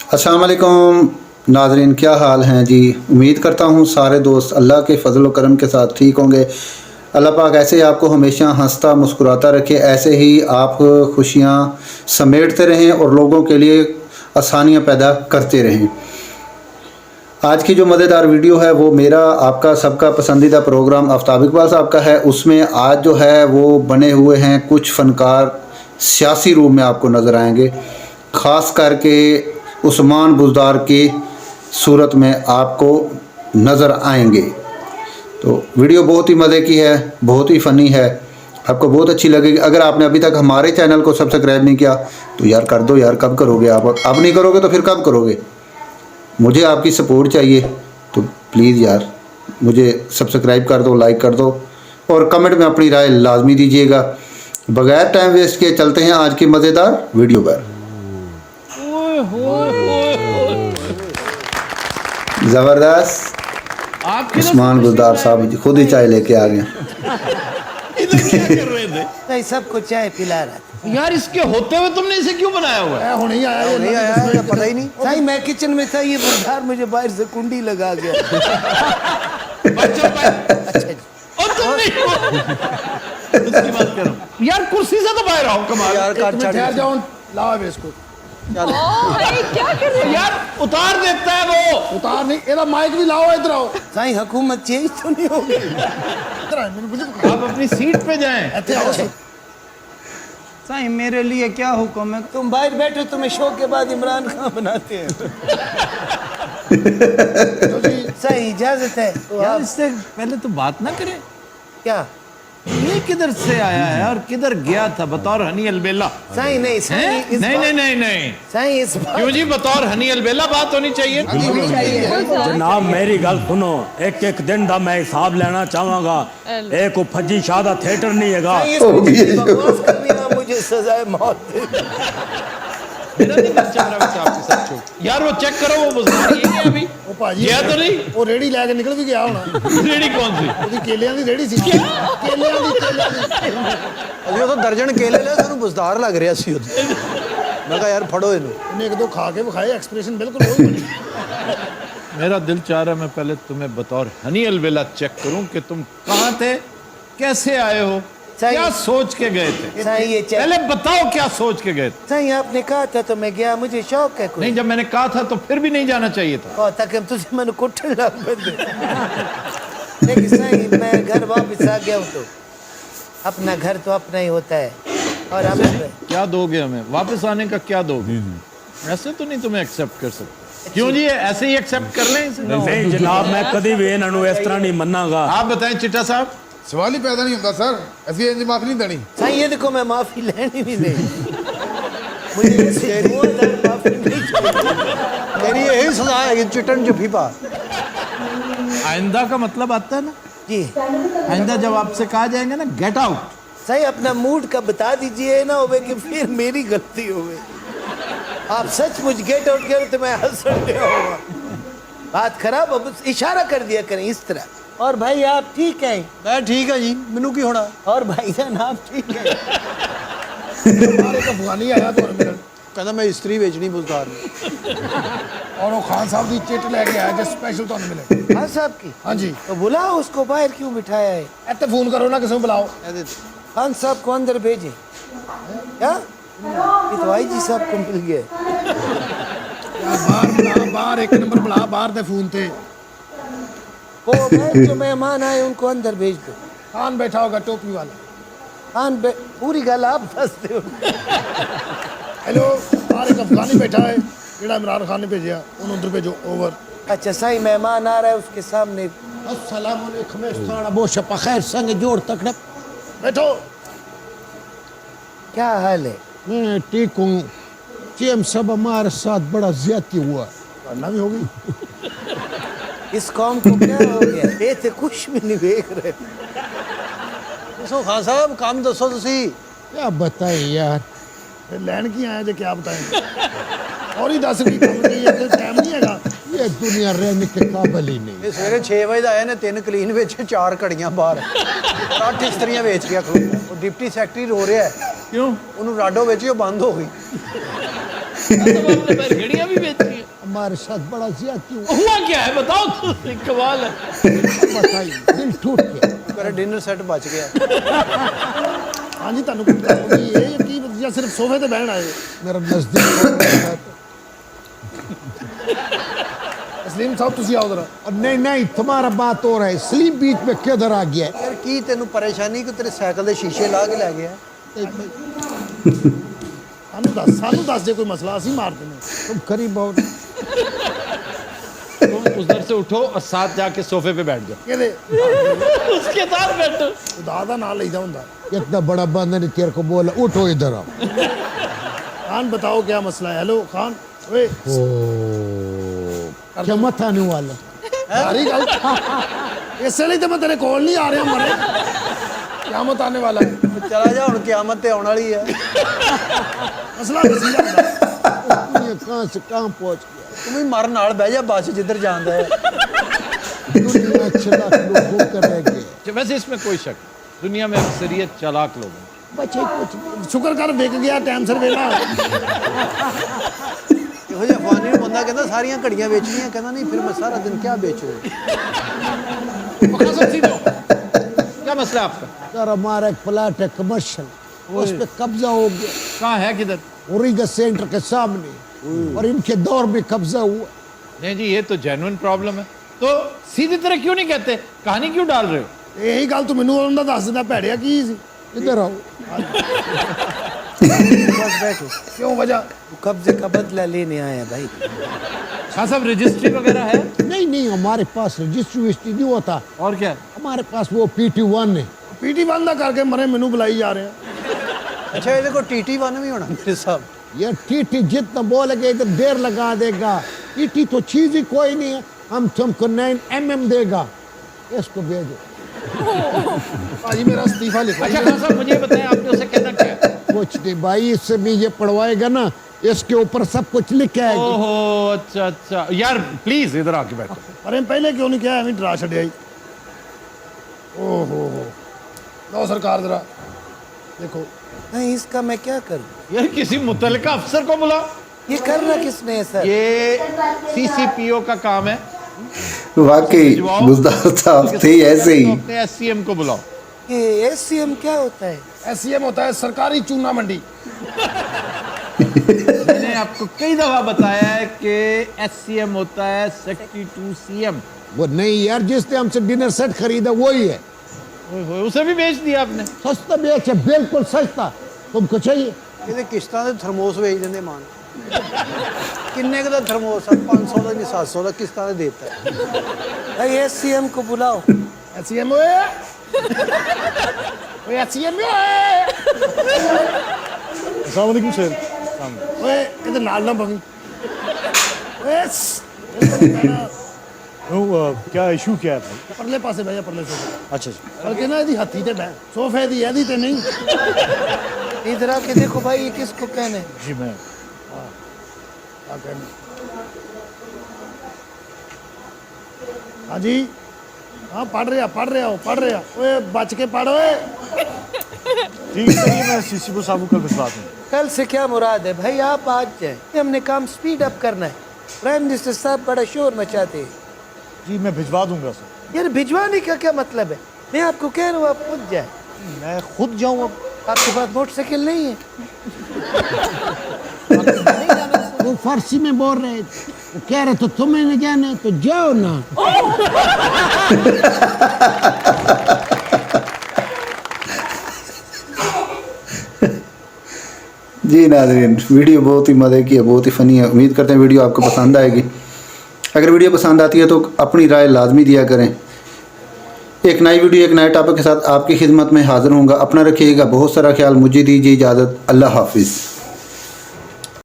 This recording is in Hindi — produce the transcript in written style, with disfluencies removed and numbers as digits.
अस्सलाम वालेकुम नाज़रीन, क्या हाल हैं जी। उम्मीद करता हूँ सारे दोस्त अल्लाह के फजल व करम के साथ ठीक होंगे। अल्लाह पाक ऐसे ही आपको हमेशा हंसता मुस्कुराता रखे, ऐसे ही आप खुशियाँ समेटते रहें और लोगों के लिए आसानियाँ पैदा करते रहें। आज की जो मज़ेदार वीडियो है वो मेरा आपका सबका पसंदीदा प्रोग्राम आफ्ताब इकबाल साहब का है। उसमें आज जो है वो बने हुए हैं कुछ फ़नकार सियासी रूप में आपको नज़र आएंगे, ख़ास करके उस्मान बुज़दार की सूरत में आपको नज़र आएंगे। तो वीडियो बहुत ही मज़े की है, बहुत ही फ़नी है, आपको बहुत अच्छी लगेगी। अगर आपने अभी तक हमारे चैनल को सब्सक्राइब नहीं किया तो यार कर दो यार, कब करोगे आप? अब नहीं करोगे तो फिर कब करोगे? मुझे आपकी सपोर्ट चाहिए, तो प्लीज़ यार मुझे सब्सक्राइब कर दो, लाइक कर दो और कमेंट में अपनी राय लाजमी दीजिएगा। बगैर टाइम वेस्ट किए चलते हैं आज की मज़ेदार वीडियो पर। ज़बरदस्त उस्मान बुज़दार साहब खुद ही चाय लेके आ गए। इधर क्या कर रहे थे? नहीं, सबको चाय पिला रहा था यार, इसके होते हुए तुमने इसे क्यों बनाया हुआ है? नहीं आया पता ही नहीं। सही मैं किचन में था, ये बुज़दार मुझे बाहर से कुंडी लगा गया। बच्चों पर और तुम नहीं उसकी बात करो यार, कुर्सी से तो बाहर आओ। कमाल यार, ठहर जाओ, लाओ इसको। क्या कर रहे हो यार, उतार देता है वो। उतार नहीं, एदा माइक भी लाओ, इधर आओ। सही हुकूमत चेंज तो नहीं होगी। आप अपनी सीट पे जाएं। साईं मेरे लिए क्या हुक्म है? तुम बाहर बैठो, तुम्हें शो के बाद इमरान खान बनाते हैं। सही इजाजत है यार, इससे पहले तो बात ना करें। क्या? ये किधर से आया है और किधर गया था बतौर हनी अलबेला? सही नहीं, सही हैं? नहीं सही इस बात क्यों जी, बतौर हनी अलबेला बात होनी चाहिए। जनाब मेरी गल सुनो, एक एक दिन का मैं हिसाब लेना चाहवागा। एक फजी शाह दा थिएटर नहीं हैगा। बकवास करनी ना, मुझे सजाए मौत दे। मेरा नहीं दिल चाह रहा वैसे आपके साथ छो। यार वो चेक करो, वो बुज़दार ये है अभी गया तो नहीं? वो रेडी लेके निकल भी गया होना। रेडी कौन सी? ਉਹਦੀ ਕੇਲਿਆਂ ਦੀ ਰੇੜੀ ਸੀ। ਕੇਲਿਆਂ ਦੀ ਅਸੀਂ ਉਹ ਦਰਜਨ ਕੇਲੇ ਲੈ, ਸਾਨੂੰ ਬੁਜ਼ਦਾਰ ਲੱਗ ਰਿਹਾ ਸੀ ਉੱਥੇ। ਮੈਂ ਕਿਹਾ ਯਾਰ ਫੜੋ ਇਹਨੂੰ। ਉਹਨੇ ਇੱਕ ਦੋ ਖਾ ਕੇ ਵਿਖਾਏ, एक्सप्रेशन बिल्कुल वही बनी। मेरा दिल चाह रहा है मैं पहले तुम्हें बतौर हनी अलबेला चेक करूं कि तुम कहां थे, कैसे आए हो, क्या सोच के गए थे। सही ये चेक पहले बताओ क्या सोच के गए थे। सही आपने कहा था तो मैं गया, मुझे शौक है कोई। नहीं, जब मैंने कहा था तो फिर भी नहीं जाना चाहिए था। और तक तुझे मैंने कुट्ठे लग बंदे। लेकिन सही मैं घर वापस आ गया हूँ, तो अपना घर तो अपना ही होता है। और अब क्या दोगे हमें? वापस आने का क्या दोगे? ऐसे तो नहीं तुम्हें एक्सेप्ट कर सकते। क्यों जी, ऐसे ही एक्सेप्ट कर लें इसे? नहीं जनाब, मैं कभी भी इन्हों इस तरह नहीं मनागा। आप बताएं चिट्टा साहब। सवाल ही पैदा नहीं होता सर, ऐसी इंज माफी नहीं देनी। सही ये देखो, मैं माफी लेनी भी नहीं। मुझे माफी नहीं चाहिए। तेरी यही सजा है कि चिटन जुफी पा। आइंदा का मतलब आता है ना जी। आइंदा जब आपसे कहा जाएगा ना गेट आउट, सही अपना मूड का बता दीजिए ना, होवे कि फिर मेरी गलती होवे। आप सचमुच गेट आउट करो तो मैं हंस रहा होगा। बात खराब, अब इशारा कर दिया करें इस तरह। और भाई आप ठीक हैं? मैं ठीक है जी, मैनू की होना। और भाईजान आप ठीक हैं? अफगानी आया तो कहता मैं इस्त्री बेचनी बुज़दार ने। और वो खान साहब की चिट लेके आया जो स्पेशल तो मिले। हाँ साहब की? हाँ जी। तो बुलाओ उसको, बाहर क्यों बिठाया है? इतने फोन करो ना, किसी को बुलाओ। खान साहब को अंदर भेजे। क्या ये तो आई जी साहब को मिल गया। बाहर बुला, बाहर एक नंबर बुला, बाहर दे फोन थे। वो भाई जो मेहमान आए उनको अंदर भेज दो। खान बैठा होगा टोपी वाला। खान पूरी गल आप फंसते हो। हेलो, बाहर एक अफगानी बैठा है, जेड़ा इमरान खान ने भेजा, उन्हें उधर भेजो। ओवर। अच्छा सही मेहमान आ रहा है, उसके सामने अस्सलाम वालेकुम खाना बहुत शपा खैर संग जोड़ तक बैठो। क्या हाल है? मैं ठीक हूँ। सीएम साहब हमारे साथ बड़ा ज्यादती हुआ, करना भी होगी। इस कौम को क्या हो गया? ये तो कुछ भी नहीं देख रहे। दसो खान साहब, काम दसो तुसी। क्या बताए यार, लैंड की आया जो क्या बताएं। और ही 10 भी काम नहीं है, टाइम नहीं हैगा। ये दुनिया रहने के काबिल ही नहीं। ये सवेरे 6 बजे आए ने, 3 क्लीन बेचे, 4 घड़ियां बाहर, 8 इस्त्रियां बेच गया। और डिप्टी सैकटरी रो रहा है, क्यों? उन्होंने राडो बेची, वो बंद हो गई। तो आपने बैलगाड़ियां भी बेची हैं। हमारे साथ बड़ा ज्यादती हुआ। हुआ क्या है बताओ तो, कमाल है। बताइए, दिल टूट गया। मेरा डिनर सेट बच गया। हाँ जी, ਤੁਹਾਨੂੰ ਕੋਈ ਇਹ ਯਕੀਨ ਜਾਂ ਸਿਰਫ ਸੋਫੇ ਤੇ ਬਹਿਣ ਆਏ ਮੇਰਾ ਨਜ਼ਦੀਕ तस्लीम साहब तुसी आओ जरा। नहीं नहीं, तुम्हारा बात हो रहा है, स्लीप बीच में किधर आ गया है? यार की तेन परेशानी कि तेरे साइकिल के शीशे ला के लै गया? सानू दस दे कोई मसला, असी मार देने। तुम करीब बहुत तुम उधर से उठो और साथ जाके सोफे पे बैठ जाओ। कहदे उसके साथ बैठो। खुदा दा नाम लईदा हुंदा। इतना बड़ा बंदा ने तेरे को बोला उठो इधर आओ। खान बताओ क्या मसला है? हेलो खान, ओए क्या मत आने वाला? सारी गल इसलिए तो मैं तेरे कोल नहीं आ रहा मरे। क्या मत आने वाला है? चला जा हुण क़यामत ते आने वाली है। मसला वसीला दुनिया कहां से कहां पहुंच गया। तू भी मर नाल बह जा बस जिधर जांदा है। दुनिया चलाक लोगों का रह गया। वैसे इसमें कोई शक, दुनिया में अक्सरियत चालाक लोग हैं। बच्चे कुछ शुक्र कर बिक गया टाइम सिर वेला। ਇਹੋ ਜਿਹਾ ਫਾਨੀ ਨੂੰ ਬੰਦਾ ਕਹਿੰਦਾ ਸਾਰੀਆਂ ਘੜੀਆਂ ਵੇਚਣੀਆਂ, ਕਹਿੰਦਾ ਨਹੀਂ ਫਿਰ ਮੈਂ ਸਾਰਾ ਦਿਨ क्या बेचूं। क्या मसला है आपका? सर हमारा एक प्लाट है कमर्शियल, उस पे कब्जा हो गया। कहाँ है किधर? ओरिगा सेंटर के सामने, और इनके दौर में कब्जा हुआ। नहीं जी, ये तो जेन्युइन प्रॉब्लम है। तो सीधी तरह क्यों नहीं कहते, कहानी क्यों डाल रहे हो? यही गल तू मैनू उन्होंने दस दिना भैड़िया की सी। इधर आओ। बस बैठो। क्यों वजह? कब्जे का बदला लेने आए हैं भाई। शाह साहब रजिस्ट्री वगैरह है? नहीं नहीं, हमारे पास रजिस्ट्री विस्ट्री नहीं होता। और क्या? हमारे पास वो PT1 है। PT1 का करके मरे मैनू बुलाई जा रहे हैं। अच्छा ਇਹਦੇ ਕੋਲ TT1 भी होना मेरे साहब। ये TT जितना बोलेगे इधर देर लगा देगा। TT तो चीज ही कोई नहीं है। हम तुमको 9mm देगा, इसको भेजो। भाई मेरा इस्तीफा लिखो। अच्छा खान साहब मुझे बताएं, आपने उसे कहना क्या है? कुछ नहीं भाई, इससे भी ये पढ़वाएगा ना, इसके ऊपर सब कुछ लिखा है। ओहो अच्छा अच्छा, यार प्लीज इधर आके बैठो। अरे पहले क्यों नहीं किया, हमें डरा छड़िया ही। ओहो लो सरकार जरा देखो। नहीं इसका मैं क्या करूं? यार किसी मुतलका अफसर को बुलाओ। ये करना किसने है सर? ये CCPO का काम है। वाकई बुजदार साहब थे ऐसे ही। तो अपने SCM को बुलाओ। ये SCM क्या होता है? SCM होता है सरकारी चूना मंडी। मैंने आपको कई दफा बताया है कि SCM होता है सेक्रेटरी टू CM। वो नहीं यार, जिसने हमसे डिनर सेट खरीदा वही है। उसे भी बेच दिया आपने? सस्ता बेच है, बिल्कुल सस्ता। तुमको चाहिए? ਇਹਦੇ ਕਿਸ਼ਤਾਂ ਦੇ ਥਰਮੋਸ ਵੇਚ ਦਿੰਦੇ ਮਾਨ। ਕਿੰਨੇ ਕੁ ਦਾ ਥਰਮੋਸ ਆ? 500 ਦਾ ਨਹੀਂ 700 ਦਾ ਕਿਸ਼ਤਾਂ ਦੇ ਦੇਤਾ। भाई SCM को बुलाओ। SCM ओए SCM ओए। अस्सलाम वालेकुम सर। ओए इधर नाल ना बगी। ओए क्या इशू क्या है भाई? परले पासे भैया, परले से। अच्छा जी। बल्कि ना यदि हाथी ते बैठ, सोफे दी यदि ते नहीं। इधर आके देखो भाई, ये किसको कहने? जी मैं क्या कहना? हाँ जी, हाँ पढ़ रहा ओए बच के पढ़ ओए। ठीक है, मैं CCPO साहब को कल भिजवा दूँगा। कल से क्या मुराद है भाई? आप आज जाए, हमने काम स्पीड अप करना है। प्राइम मिनिस्टर साहब बड़ा शोर मचाते हैं। जी मैं भिजवा दूंगा सर। यार भिजवाने का क्या मतलब है? मैं आपको कह रहा हूँ आप खुद जाए। मैं खुद जाऊँ अब? आपके पास मोटरसाइकिल नहीं है? वो फारसी में बोल रहे थे, वो कह रहे तो तुम्हें नहीं जाना तो जाओ ना। जी नाज़रीन, वीडियो बहुत ही मज़े की है, बहुत ही फ़नी है। उम्मीद करते हैं वीडियो आपको पसंद आएगी। अगर वीडियो पसंद आती है तो अपनी राय लाजमी दिया करें। एक नई वीडियो एक नए टॉपिक के साथ आपकी खिदमत में हाज़िर होऊंगा। अपना रखिएगा बहुत सारा ख्याल। मुझे दीजिए इजाज़त। अल्लाह हाफिज़।